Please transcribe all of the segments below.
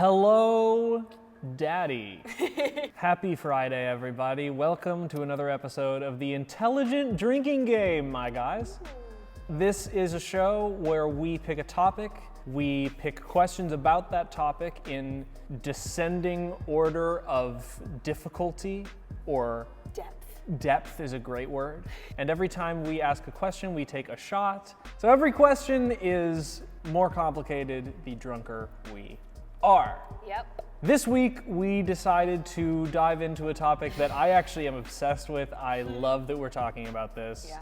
Hello, Daddy. Happy Friday, everybody. Welcome to another episode of the Intelligent Drinking Game, my guys. This is a show where we pick a topic, we pick questions about that topic in descending order of difficulty or Depth. Depth is a great word. And every time we ask a question, we take a shot. So every question is more complicated the drunker we are. Yep. This week, we decided to dive into a topic that I actually am obsessed with. I love that we're talking about this. Yeah.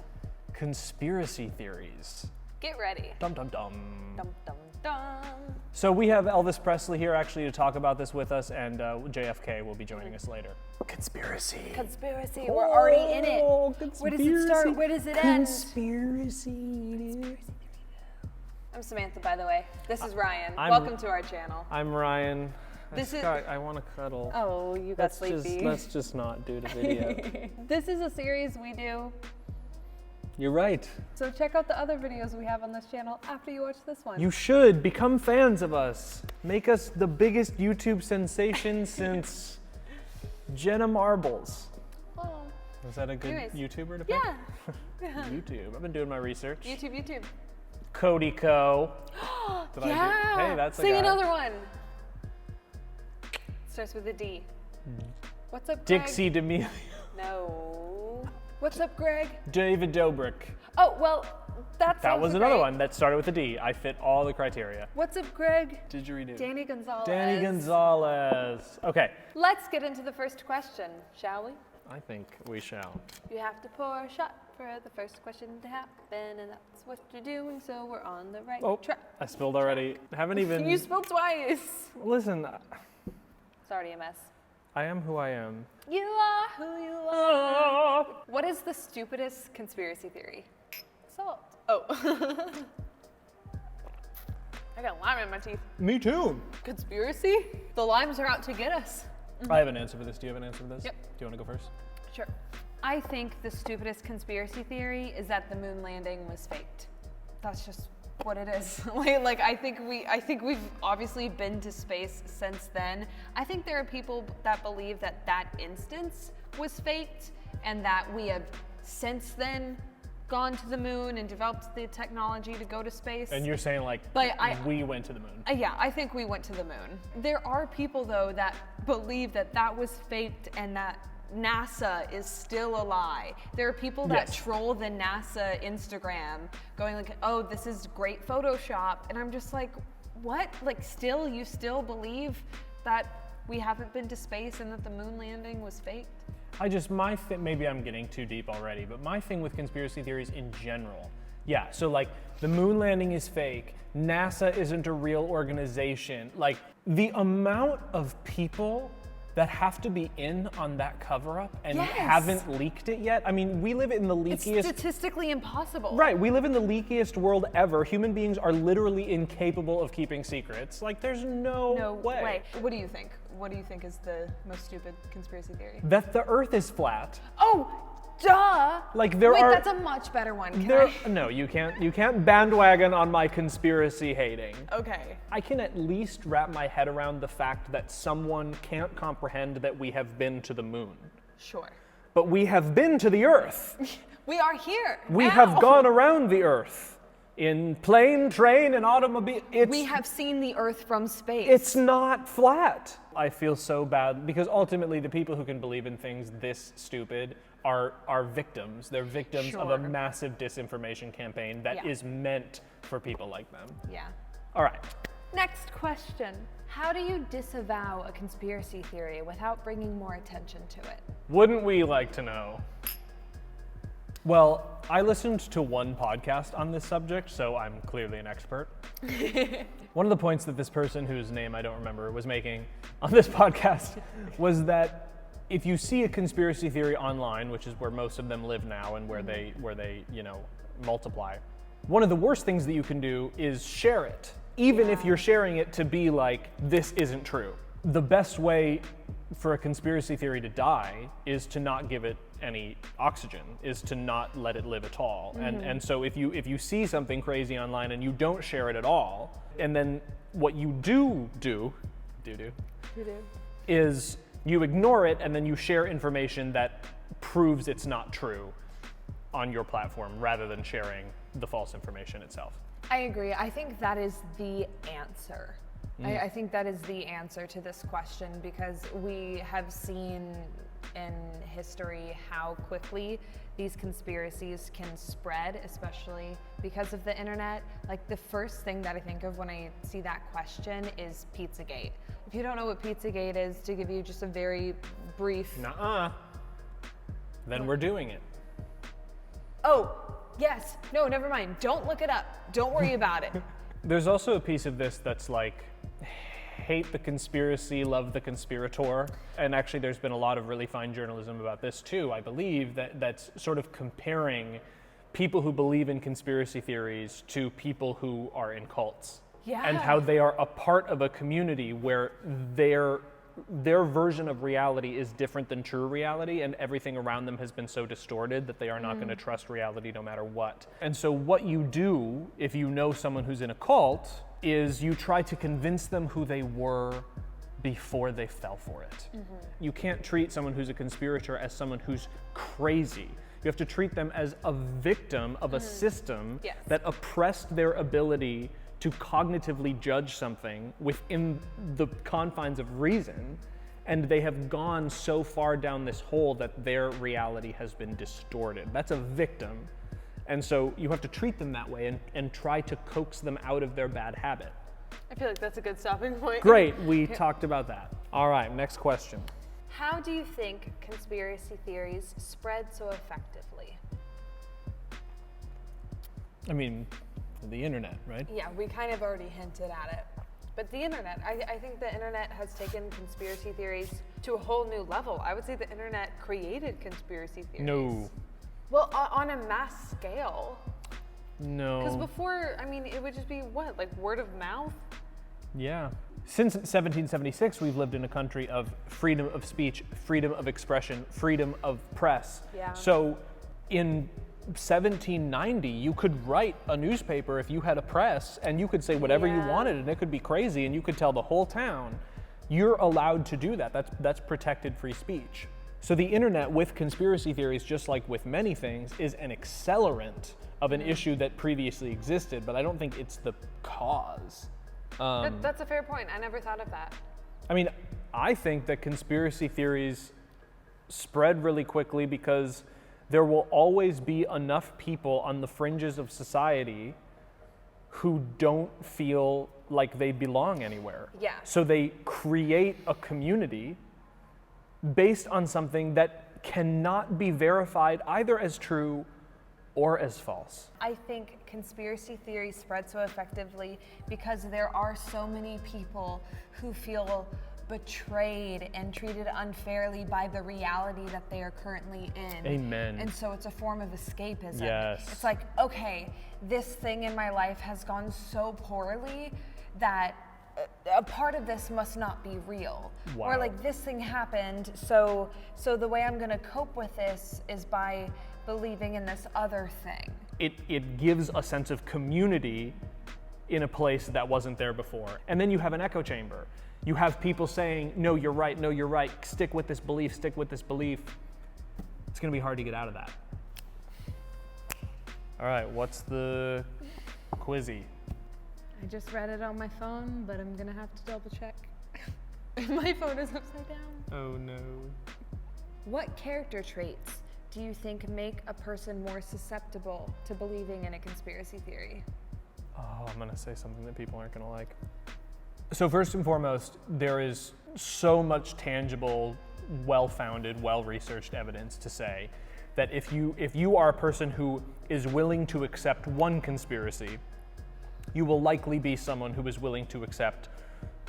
Conspiracy theories. Get ready. Dum dum dum. Dum dum dum. So we have Elvis Presley here actually to talk about this with us, and JFK will be joining us later. Conspiracy. Conspiracy. We're already in it. Where does it start? Where does it end? Conspiracy. I'm Samantha, by the way. This is Ryan. I'm- Welcome to our channel. I'm Ryan. This I want to cuddle. Oh, you got sleepy. Let's just not do the video. This is a series we do, You're right. so check out the other videos we have on this channel after you watch this one. You should become fans of us. Make us the biggest YouTube sensation since Jenna Marbles. Oh. Is that a good Anyways. YouTuber to pick? Yeah. YouTube. I've been doing my research. YouTube. Cody Co. Did I Yeah. do? Hey, that's a Sing guy. another one. Starts with a D. What's up, Greg? Dixie D'Amelio. No. What's up, Greg? David Dobrik. Oh, well, That was another one that started with a D. I fit all the criteria. What's up, Greg? Didgeridoo. Danny Gonzalez. Danny Gonzalez. Okay. Let's get into the first question, shall we? I think we shall. You have to pour a shot for the first question to happen, and that's what you're doing, so we're on the right Oh, track. I spilled already. Haven't even. You spilled twice. Listen, It's already a mess. I am who I am. You are who you are. What is the stupidest conspiracy theory? Salt. Oh. I got lime in my teeth. Me too. Conspiracy? The limes are out to get us. I have an answer for this. Do you have an answer for this? Yep. Do you want to go first? Sure. I think the stupidest conspiracy theory is that the moon landing was faked. That's just what it is. I think we've obviously been to space since then. I think there are people that believe that that instance was faked and that we have since then gone to the moon and developed the technology to go to space. And you're saying we went to the moon. Yeah, I think we went to the moon. There are people though that believe that that was faked and that NASA is still a lie. There are people that Yes. troll the NASA Instagram going like, oh, this is great Photoshop. And I'm just like, what? You still believe that we haven't been to space and that the moon landing was faked? Maybe I'm getting too deep already, but my thing with conspiracy theories in general, yeah, so the moon landing is fake, NASA isn't a real organization, the amount of people that have to be in on that cover-up and Yes. haven't leaked it yet. I mean, we live in the It's leakiest... statistically impossible. Right, we live in the leakiest world ever. Human beings are literally incapable of keeping secrets. There's no way. What do you think? What do you think is the most stupid conspiracy theory? That the Earth is flat. Oh, duh! Wait, that's a much better one. No, you can't bandwagon on my conspiracy hating. Okay. I can at least wrap my head around the fact that someone can't comprehend that we have been to the moon. Sure. But we have been to the Earth. We are here. We now. have gone around the Earth. In plane, train, and automobile. We have seen the Earth from space. It's not flat. I feel so bad because ultimately the people who can believe in things this stupid are victims. They're victims of a Sure. massive disinformation campaign that is meant for people like them. Yeah. All right. Next question. How do you disavow a conspiracy theory without bringing more attention to it? Wouldn't we like to know? Well, I listened to one podcast on this subject, so I'm clearly an expert. One of the points that this person, whose name I don't remember, was making on this podcast was that if you see a conspiracy theory online, which is where most of them live now and where they multiply, one of the worst things that you can do is share it, even if you're sharing it to be like, this isn't true. The best way for a conspiracy theory to die is to not give it any oxygen, is to not let it live at all. And so if you see something crazy online and you don't share it at all, and then what you do doo-doo, Doo-doo. is you ignore it and then you share information that proves it's not true on your platform rather than sharing the false information itself. I agree. I think that is the answer. I think that is the answer to this question, because we have seen in history how quickly these conspiracies can spread, especially because of the internet. Like, the first thing that I think of when I see that question is Pizzagate. If you don't know what Pizzagate is, to give you just a very brief... Nuh-uh. Then we're doing it. Oh, yes. No, never mind. Don't look it up. Don't worry about it. There's also a piece of this that's like, hate the conspiracy, love the conspirator. And actually there's been a lot of really fine journalism about this too, I believe, that's sort of comparing people who believe in conspiracy theories to people who are in cults. Yeah. And how they are a part of a community where their version of reality is different than true reality, and everything around them has been so distorted that they are not going to trust reality no matter what. And so what you do if you know someone who's in a cult is you try to convince them who they were before they fell for it. You can't treat someone who's a conspirator as someone who's crazy. You have to treat them as a victim of a system Yes. that oppressed their ability to cognitively judge something within the confines of reason, and they have gone so far down this hole that their reality has been distorted. That's a victim. And so you have to treat them that way and try to coax them out of their bad habit. I feel like that's a good stopping point. Great, we talked about that. All right, next question. How do you think conspiracy theories spread so effectively? I mean, the internet, right? Yeah, we kind of already hinted at it. But the internet, I think the internet has taken conspiracy theories to a whole new level. I would say the internet created conspiracy theories. No. Well, on a mass scale. Because No. before, I mean, it would just be what, like word of mouth? Yeah. Since 1776, we've lived in a country of freedom of speech, freedom of expression, freedom of press. Yeah. So in 1790, you could write a newspaper if you had a press, and you could say whatever you Yeah. wanted, and it could be crazy, and you could tell the whole town. You're allowed to do that. That's protected free speech. So the internet, with conspiracy theories, just like with many things, is an accelerant of an issue that previously existed, but I don't think it's the cause. That's a fair point. I never thought of that. I mean, I think that conspiracy theories spread really quickly because there will always be enough people on the fringes of society who don't feel like they belong anywhere. Yeah. So they create a community based on something that cannot be verified either as true or as false. I think conspiracy theories spread so effectively because there are so many people who feel betrayed and treated unfairly by the reality that they are currently in. Amen. And so it's a form of escapism. Yes. It's like, okay, this thing in my life has gone so poorly that a part of this must not be real. Wow. Or like, this thing happened, so the way I'm gonna cope with this is by believing in this other thing. It gives a sense of community in a place that wasn't there before. And then you have an echo chamber. You have people saying, no, you're right, stick with this belief, stick with this belief. It's gonna be hard to get out of that. All right, what's the quizzy? I just read it on my phone, but I'm gonna have to double check. My phone is upside down. Oh no. What character traits do you think make a person more susceptible to believing in a conspiracy theory? Oh, I'm gonna say something that people aren't gonna like. So first and foremost, there is so much tangible, well-founded, well-researched evidence to say that if you are a person who is willing to accept one conspiracy, you will likely be someone who is willing to accept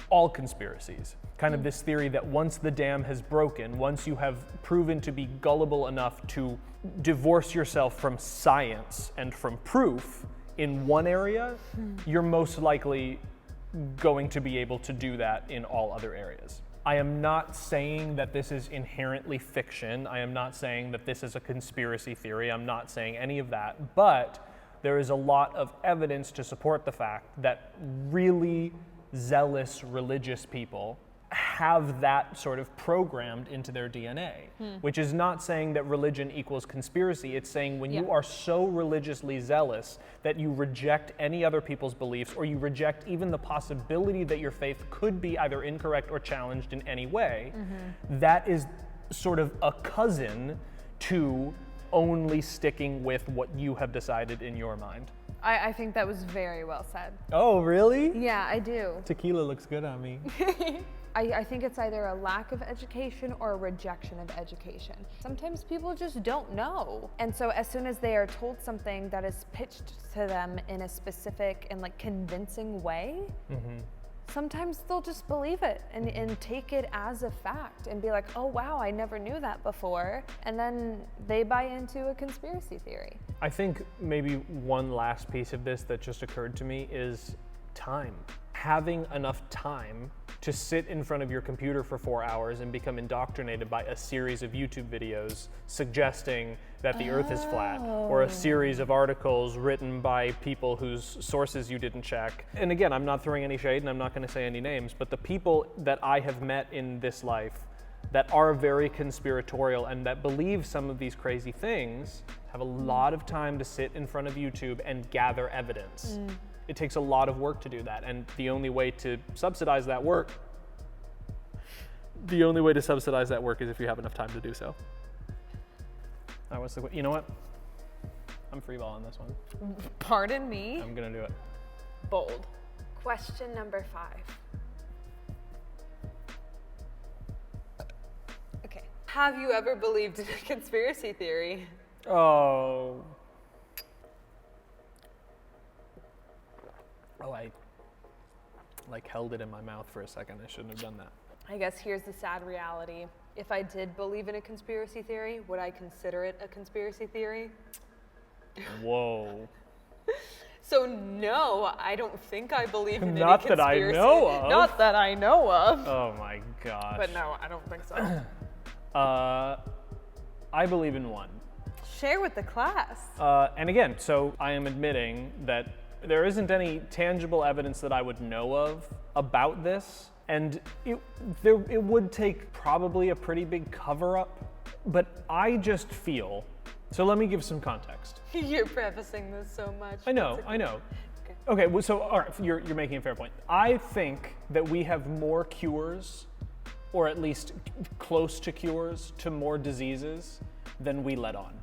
all conspiracies. Kind of this theory that once the dam has broken, once you have proven to be gullible enough to divorce yourself from science and from proof in one area, you're most likely going to be able to do that in all other areas. I am not saying that this is inherently fiction. I am not saying that this is a conspiracy theory. I'm not saying any of that, but there is a lot of evidence to support the fact that really zealous religious people have that sort of programmed into their DNA, which is not saying that religion equals conspiracy. It's saying when you are so religiously zealous that you reject any other people's beliefs, or you reject even the possibility that your faith could be either incorrect or challenged in any way, that is sort of a cousin to only sticking with what you have decided in your mind. I think that was very well said. Oh, really? Yeah, I do. Tequila looks good on me. I think it's either a lack of education or a rejection of education. Sometimes people just don't know. And so as soon as they are told something that is pitched to them in a specific and like convincing way, sometimes they'll just believe it and take it as a fact and be like, oh wow, I never knew that before. And then they buy into a conspiracy theory. I think maybe one last piece of this that just occurred to me is time. Having enough time to sit in front of your computer for 4 hours and become indoctrinated by a series of YouTube videos suggesting that the earth is flat, or a series of articles written by people whose sources you didn't check. And again, I'm not throwing any shade and I'm not going to say any names, but the people that I have met in this life that are very conspiratorial and that believe some of these crazy things have a lot of time to sit in front of YouTube and gather evidence. It takes a lot of work to do that, and the only way to subsidize that work is if you have enough time to do so. All right, what's the, you know what? I'm freeballing this one. Pardon me? I'm gonna do it. Bold. Question number 5. Okay. Have you ever believed in a conspiracy theory? Oh, I like held it in my mouth for a second. I shouldn't have done that. I guess here's the sad reality. If I did believe in a conspiracy theory, would I consider it a conspiracy theory? Whoa. So no, I don't think I believe in Not any that I conspiracy. know of. Not that I know of. Oh my gosh. But no, I don't think so. I believe in one. Share with the class. And again, so I am admitting that there isn't any tangible evidence that I would know of about this, and it would take probably a pretty big cover-up, but I just feel, so let me give some context. You're prefacing this so much. I know. Okay, well, so all right, you're making a fair point. I think that we have more cures, or at least close to cures, to more diseases than we let on.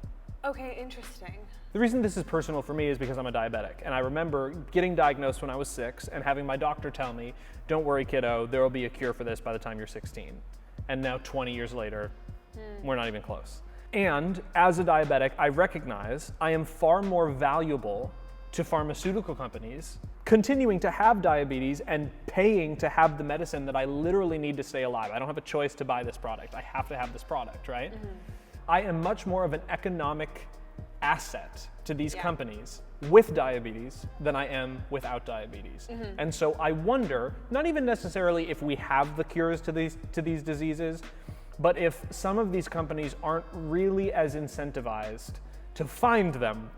Okay, interesting. The reason this is personal for me is because I'm a diabetic, and I remember getting diagnosed when I was 6 and having my doctor tell me, don't worry kiddo, there will be a cure for this by the time you're 16. And now 20 years later, we're not even close. And as a diabetic, I recognize I am far more valuable to pharmaceutical companies continuing to have diabetes and paying to have the medicine that I literally need to stay alive. I don't have a choice to buy this product. I have to have this product, right? I am much more of an economic asset to these companies with diabetes than I am without diabetes. And so I wonder, not even necessarily if we have the cures to these diseases, but if some of these companies aren't really as incentivized to find them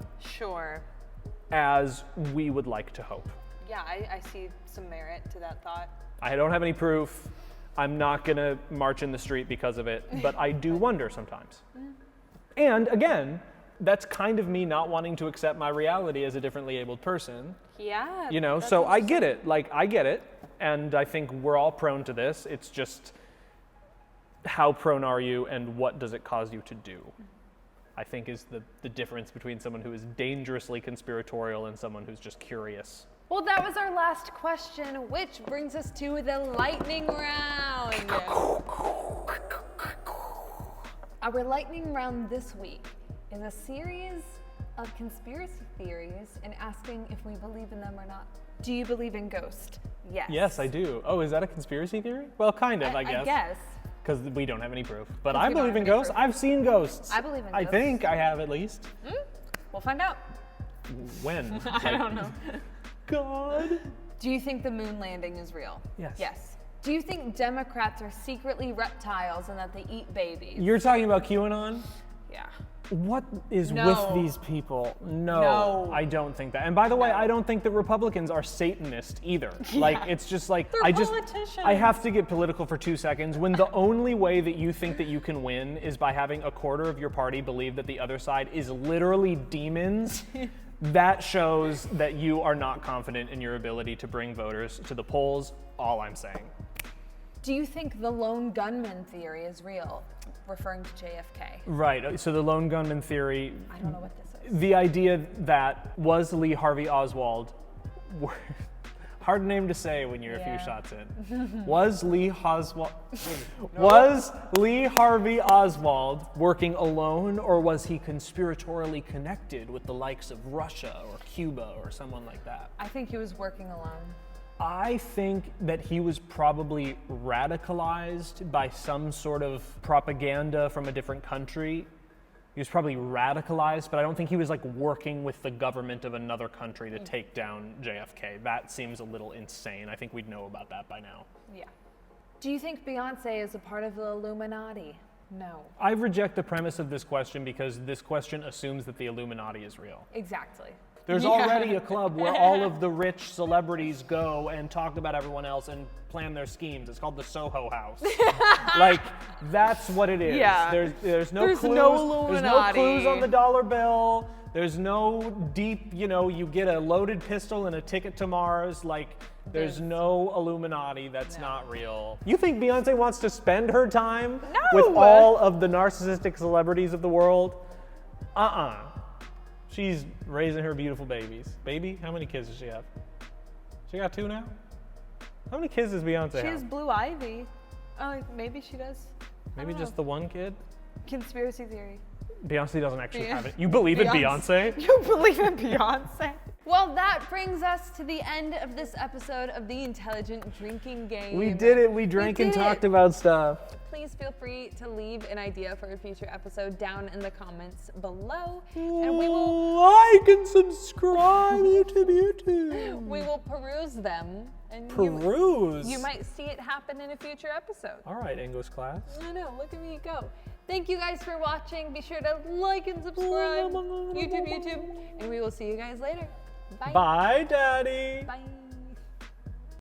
as we would like to hope. Yeah, I see some merit to that thought. I don't have any proof. I'm not gonna march in the street because of it, but I do wonder sometimes. And again, that's kind of me not wanting to accept my reality as a differently abled person. Yeah. You know, so I get it. Like, I get it. And I think we're all prone to this. It's just, how prone are you and what does it cause you to do? I think is the difference between someone who is dangerously conspiratorial and someone who's just curious. Well, that was our last question, which brings us to the lightning round. Our lightning round this week is a series of conspiracy theories and asking if we believe in them or not. Do you believe in ghosts? Yes. Yes, I do. Oh, is that a conspiracy theory? Well, kind of, I guess. I guess. Because we don't have any proof. But I believe in ghosts. I've seen ghosts. I believe in ghosts. I think I have at least. We'll find out. When? I don't know. God. Do you think the moon landing is real? Yes. Yes. Do you think Democrats are secretly reptiles and that they eat babies? You're talking about QAnon? Yeah. What is No. with these people? No, I don't think that. And by the way, I don't think that Republicans are Satanist either. Like, it's just like, They're politicians. I have to get political for 2 seconds. When the only way that you think that you can win is by having a quarter of your party believe that the other side is literally demons, that shows that you are not confident in your ability to bring voters to the polls, all I'm saying. Do you think the lone gunman theory is real? Referring to JFK. Right, so the lone gunman theory, I don't know what this is. the idea that was Lee Harvey Oswald, hard name to say when you're a few shots in, was Lee Harvey Oswald working alone, or was he conspiratorially connected with the likes of Russia or Cuba or someone like that? I think he was working alone. I think that he was probably radicalized by some sort of propaganda from a different country. He was probably radicalized, but I don't think he was like working with the government of another country to take down JFK. That seems a little insane. I think we'd know about that by now. Yeah. Do you think Beyonce is a part of the Illuminati? No. I reject the premise of this question because this question assumes that the Illuminati is real. Exactly. There's already a club where all of the rich celebrities go and talk about everyone else and plan their schemes. It's called the Soho House. Like, that's what it is. Yeah. There's no There's clues. no There's no Illuminati. clues on the dollar bill. There's no deep, you get a loaded pistol and a ticket to Mars. Like, there's no Illuminati. That's not real. You think Beyonce wants to spend her time with all of the narcissistic celebrities of the world? She's raising her beautiful babies. Baby, how many kids does she have? She got 2 now? How many kids does Beyonce have? She has Blue Ivy. Oh, maybe she does. Maybe just the one kid? Conspiracy theory. Beyonce doesn't actually have it. You believe in Beyonce? You believe in Beyonce? Well, that brings us to the end of this episode of the Intelligent Drinking Game. We did it. We drank and talked about stuff. Please feel free to leave an idea for a future episode down in the comments below. And we will like and subscribe YouTube. We will peruse them. And Peruse? You might see it happen in a future episode. All right, English class. I know, look at me go. Thank you guys for watching. Be sure to like and subscribe. YouTube. And we will see you guys later. Bye. Bye, Daddy. Bye.